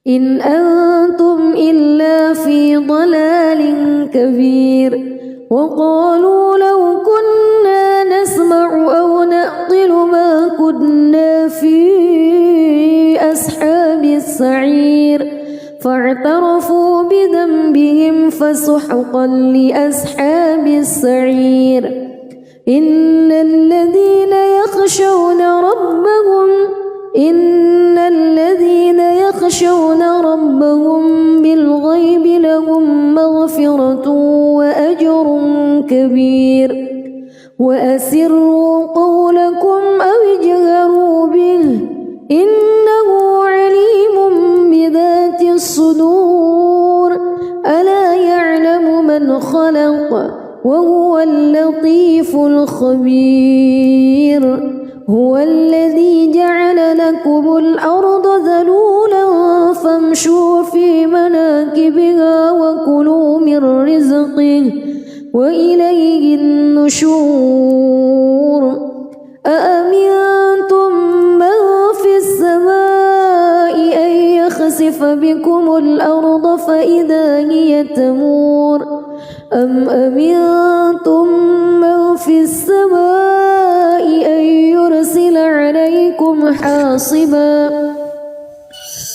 إن أنتم إلا في ضلال كبير وقالوا لو كنا نسمع أو نعقل ما كنا في أصحاب السعير فاعترفوا بذنبهم فسحقا لأصحاب السعير إن الذين يخشون ربهم بالغيب لهم مغفرة وأجر كبير وأسروا قولكم أو اجهروا به إنه عليم بذات الصدور ألا يعلم من خلق وهو اللطيف الخبير هو الذي جعل لكم الأرض ذلولا فامشوا في مناكبها وكلوا من رزقه وإليه النشور أأمنتم من في السماء أن يخسف بكم الأرض فإذا هي تمور أم أمنتم من في السماء أن يرسل عليكم حاصبا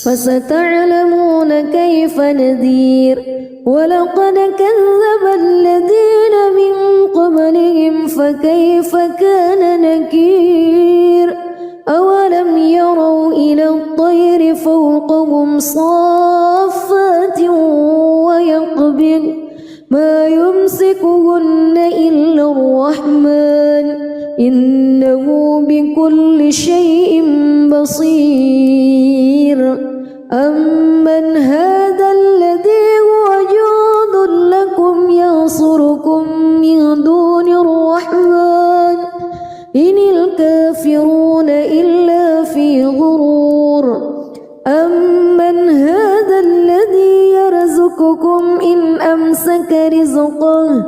فستعلمون كيف نذير ولقد كذب الذين من قبلهم فكيف كان نكير أولم يروا إلى الطير فوقهم صافات ويقبض ما يمسكهن إلا الرحمن إنه بكل شيء بصير أمن هذا الذي هو جند لكم ينصركم من دون الرحمن إن الكافرون إلا في غرور أمن هذا الذي يرزقكم إن أمسك رزقه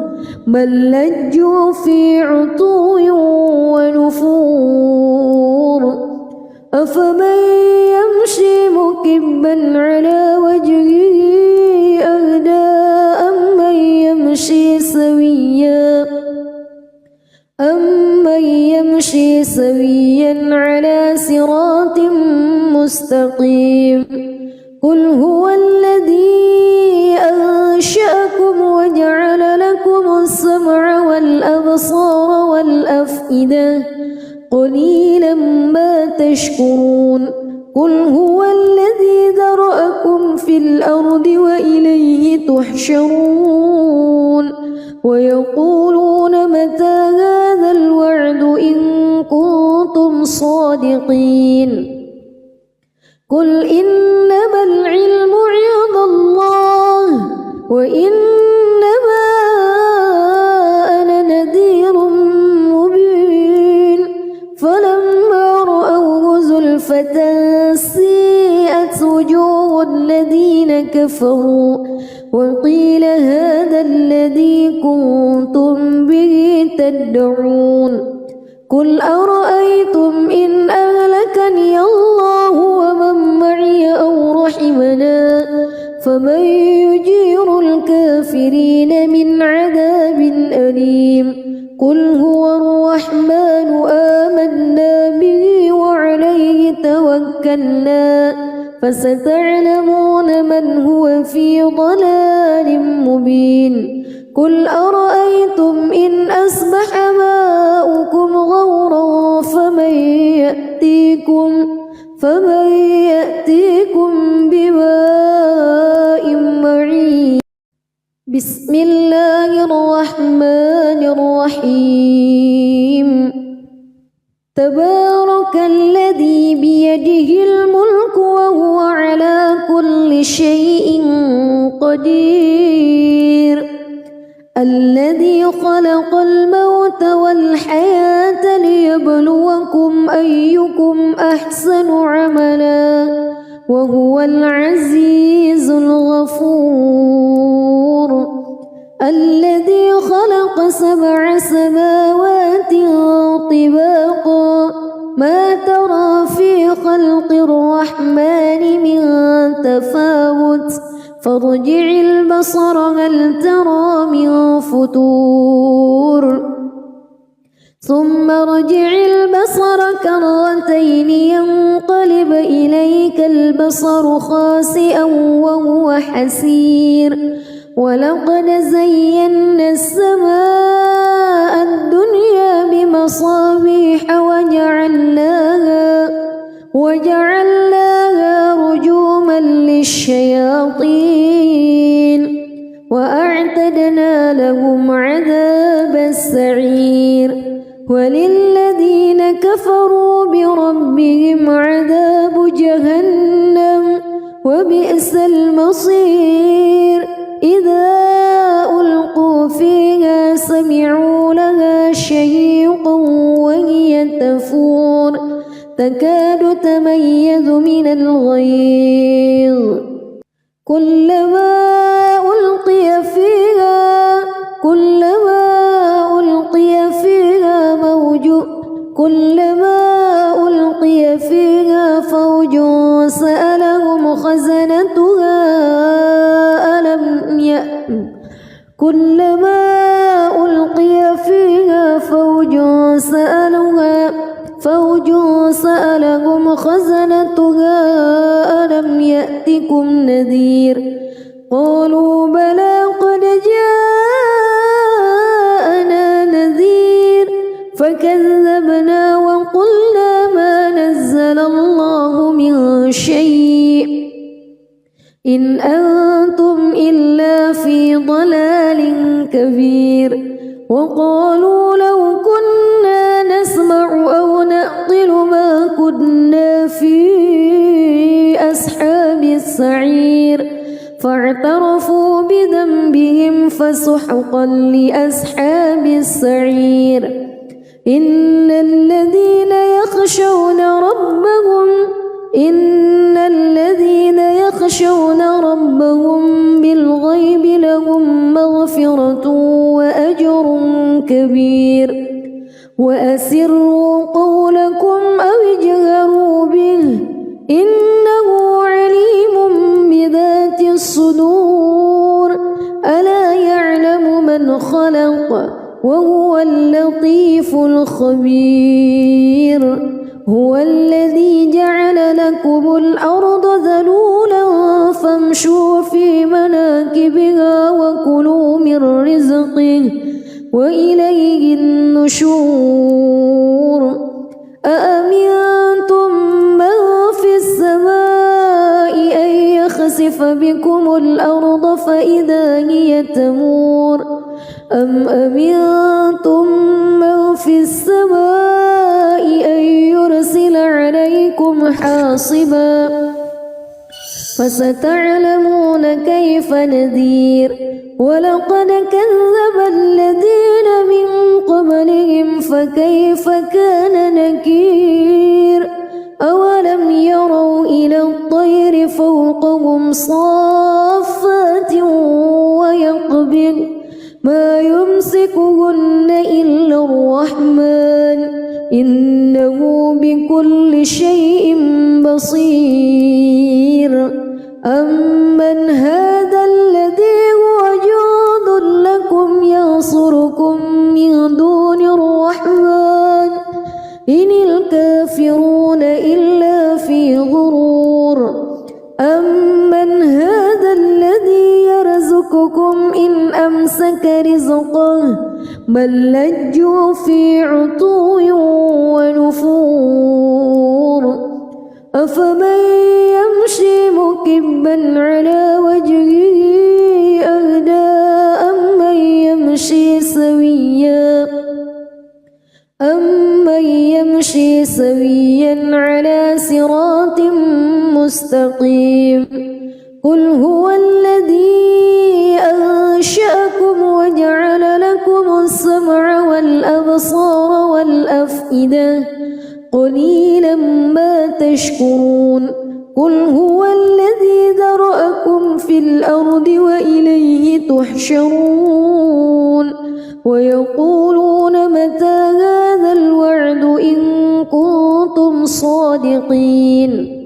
بل لجوا في عتو ونفور أفمن يمشي مكبا على وجهه أهدى أمن يمشي سويا على صراط مستقيم قل هو الذي أنشأكم وجعل لكم السمع والأبصار والأفئدة قليلا ما تشكرون قل هو الذي ذرأكم في الأرض وإليه تحشرون ويقولون متى هذا الوعد إن كنتم صادقين قل إنما العلم عند الله وإنما أنا نذير مبين فلما رأوه زلفة سيئت وجوه الذين كفروا وقيل هذا الذي كنتم به تدعون قل أرأيتم إن أهلكني الله ومن معي أو رحمنا فمن يجير الكافرين من عذاب أليم قل هو الرحمن آمنا به وعليه توكلنا فستعلمون من هو في ضلال مبين قل أرأيتم إن أصبح ماؤكم غورا فمن يأتيكم بماء معين بسم الله الرحمن الرحيم تبارك الذي بيده الملك وهو على كل شيء قدير الذي خلق الموت والحياة ليبلوكم أيكم أحسن عملا وهو العزيز الغفور الذي خلق 7 سماوات طباقا ما ترى في خلق الرحمن من تفاوت فارجع البصر هل ترى من فتور ثم ارجع البصر كرتين ينقلب إليك البصر خاسئا وهو حسير ولقد زينا السماء الدنيا بمصابيح وجعلناها رجوما للشياطين وأعتدنا لهم عذاب السعير وللذين كفروا بربهم عذاب جهنم وبئس المصير إذا ألقوا فيها سمعوا لها شهيقا وهي تفور تكاد تميز من الغيظ كلما ألقي فيها فوج سألهم خزنتها كلما ألقي فيها فوج سألهم خزنتها ألم يأتكم نذير قالوا بلى قد جاءنا نذير فكذبنا وقلنا ما نزل الله من شيء إن أنتم إلا في ضلال كبير وقالوا لو كنا نسمع أو نعقل ما كنا في أصحاب السعير فاعترفوا بذنبهم فسحقا لأصحاب السعير إن الذين يخشون ربهم بالغيب لهم مغفرة وأجر كبير وأسروا قولكم أو اجهروا به إنه عليم بذات الصدور ألا يعلم من خلق وهو اللطيف الخبير هو الذي جعل لكم الأرض ذلولا فامشوا في مناكبها وكلوا من رزقه وإليه النشور أأمنتم من في السماء أن يخسف بكم الأرض فإذا هي تمور أم أمنتم من في السماء أن يرسل عليكم حاصبا فستعلمون كيف نذير ولقد كذب الذين من قبلهم فكيف كان نكير أولم يروا إلى الطير فوقهم صافات ويقبض ما يمسكهن إلا الرحمن إنه بكل شيء بصير أمن هذا الذي هو جند لكم ينصركم من دون الرحمن إن الكافرون إلا في غرور نسألك رزقه بل لجوا في عتو ونفور أفمن يمشي مكبا على وجهه أهدى أمن يمشي سويا على صراط مستقيم قل هو الذي أنشأكم وجعل لكم السمع والأبصار والأفئدة قليلا ما تشكرون قل هو الذي ذرأكم في الأرض وإليه تحشرون ويقولون متى هذا الوعد إن كنتم صادقين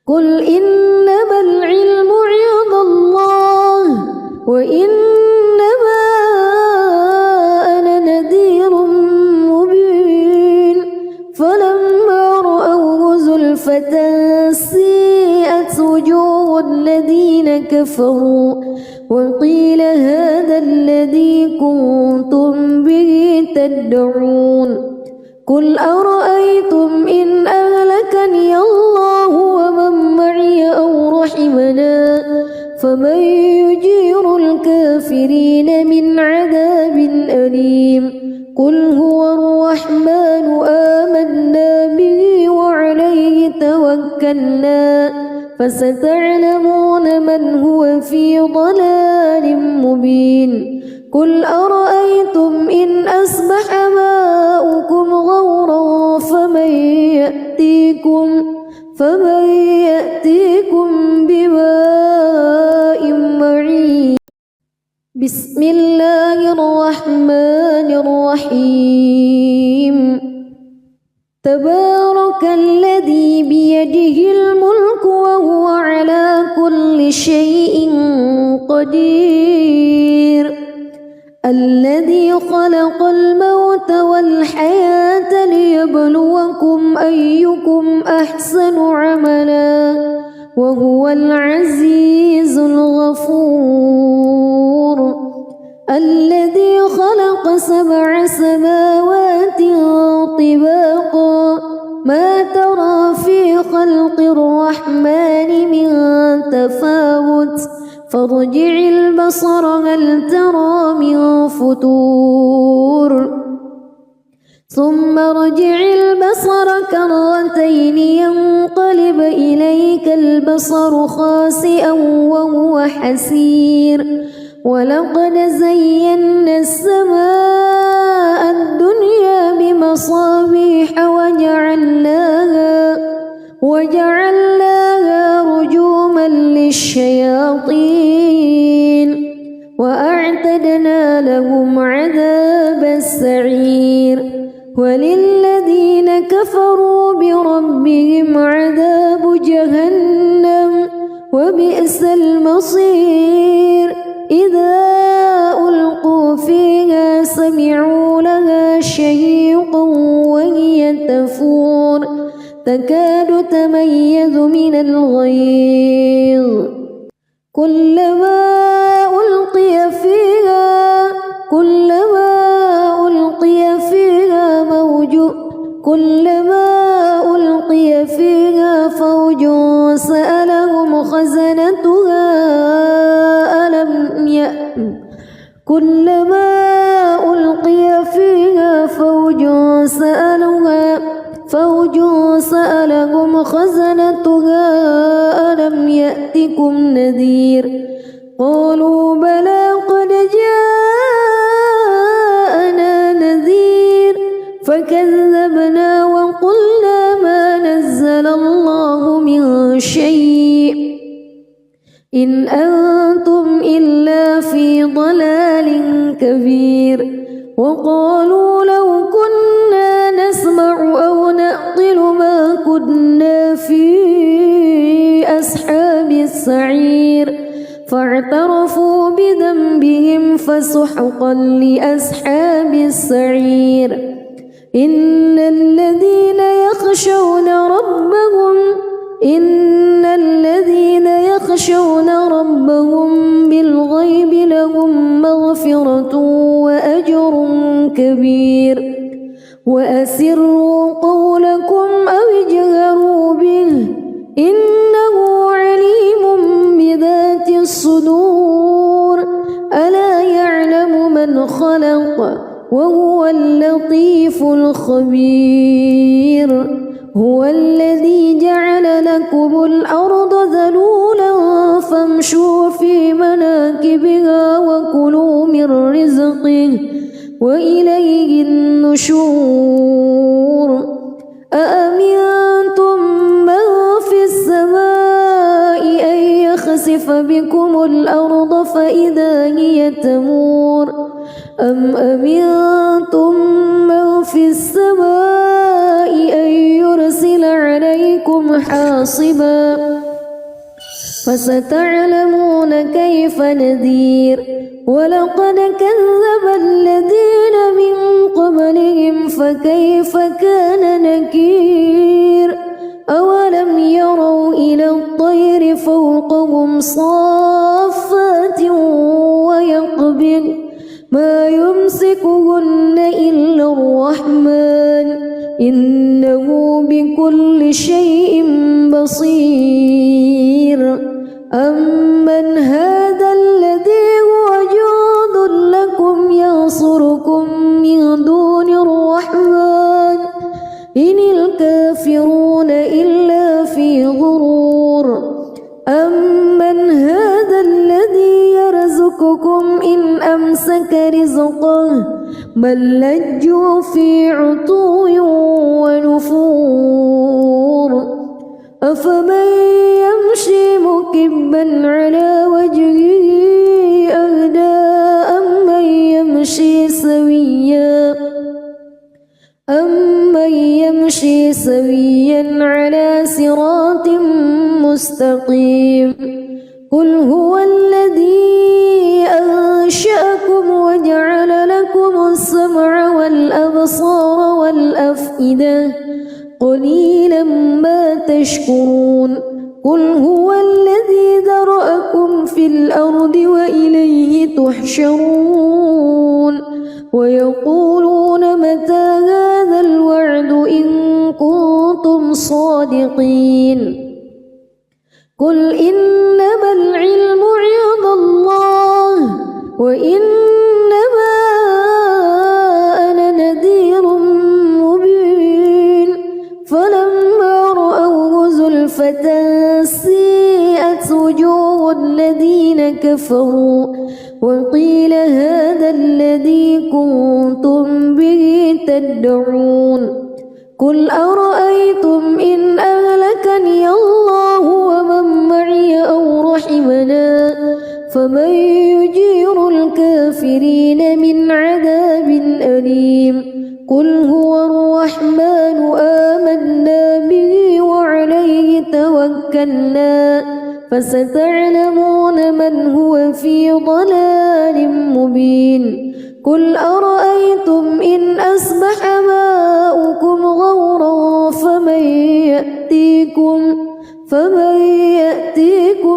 قل إنما العلم عند الله وإنما أنا نذير مبين فلما رأوه زلفة سيئت وجوه الذين كفروا وقيل هذا الذي كنتم به تدعون قل أرأيتم إن أهلكني الله ومن معي أو رحمنا فمن يجير الكافرين من عذاب أليم قل هو الرحمن آمنا به وعليه توكلنا فستعلمون من هو في ضلال مبين قل أرأيتم إن أصبح ماؤكم غورا فمن يأتيكم بماء معين بسم الله الرحمن الرحيم تبارك الذي بيده الملك وهو على كل شيء قدير الذي خلق الموت والحياة ليبلوكم أيكم أحسن عملا وهو العزيز الغفور الذي خلق 7 سماوات طباقا ما ترى في خلق الرحمن من تفاوت فارجع البصر هل ترى من فطور ثم ارجع البصر كرتين ينقلب إليك البصر خاسئا وهو حسير ولقد زينا السماء الدنيا بمصابيح وجعلناها رجوما للشياطين وأعتدنا لهم عذاب السعير وللذين كفروا بربهم عذاب جهنم وبئس المصير إذا ألقوا فيها سمعوا لها شهيقا وهي تفور تكاد تميز من الغيظ كلما ألقي فيها فوج سألهم خزنتها كلما ألقي فيها فوج سألهم خزنتها ألم يأتكم نذير قالوا بلى قد جاءنا نذير فكذبنا وقلنا ما نزل الله من شيء إن أنتم إلا في ضلال كبير وقالوا لو كنا نسمع أو نعقل ما كنا في أصحاب السعير فاعترفوا بذنبهم فسحقا لأصحاب السعير إن الذين يخشون ربهم بالغيب لهم مغفرة مغفرة وأجر كبير وأسروا قولكم أو اجهروا به إنه عليم بذات الصدور ألا يعلم من خلق وهو اللطيف الخبير هو الذي جعل لكم الأرض ذلولا فامشوا في مناكبها وكلوا من رزقه وإليه النشور أأمنتم من في السماء أن يخسف بكم الأرض فإذا هي تمور أم أمنتم من في السماء أن يرسل عليكم حاصبا فستعلمون كيف نذير ولقد كذب الذين من قبلهم فكيف كان نكير أولم يروا إلى الطير فوقهم صافات ويقبض ما يمسكهن إلا الرحمن إنه بكل شيء بصير أمن هذا الذي هو جند لكم ينصركم من دون الرحمن إن الكافرون إلا في غرور أمن هذا الذي يرزقكم إن أمسك رزقه بل لجوا في عتو ونفور أفمن يمشي مكبا على وجهه أهدى أمن يمشي سويا على صراط مستقيم قل هو الذي أنشأكم وجعل لكم السمع والأبصار والأفئدة قليلا ما تشكرون قل هو الذي ذرأكم في الأرض وإليه تحشرون ويقولون متى هذا الوعد إن كنتم صادقين قل إنما العلم عند الله وإنما أنا نذير مبين فلما رأوه زلفة سيئت وجوه الذين كفروا وقيل هذا الذي كنتم به تدعون قل أرأيتم إن أهلكني الله ومن معي أو رحمنا فمن يجير الكافرين من عذاب أليم قل هو الرحمن آمنا به وعليه توكلنا فستعلمون من هو في ضلال مبين قل أرأيتم إن أصبح ماؤكم غورا فمن يأتيكم